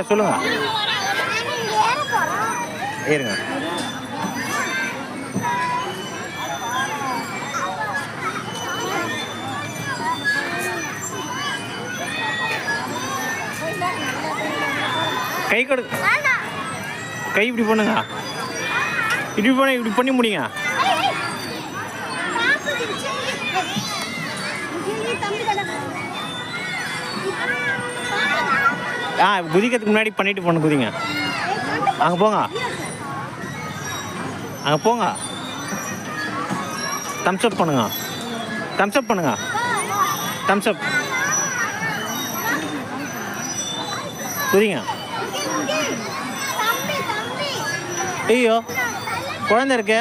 சொல்லுங்கள். ஏறுங்க. கை கொடு. கை இப்படி பண்ணுங்க. இப்படி பண்ணி முடிங்க. குதிக்கிறதுக்கு முன்னாடி பண்ணிட்டு போன குதிங்க. அங்கே போங்க. அங்கே போங்க. தம்ஸ் அப் பண்ணுங்க. தம்ஸ் அப் பண்ணுங்க. தம்ஸ் அப் குதிங்க. ஐயோ குழந்தை இருக்கு.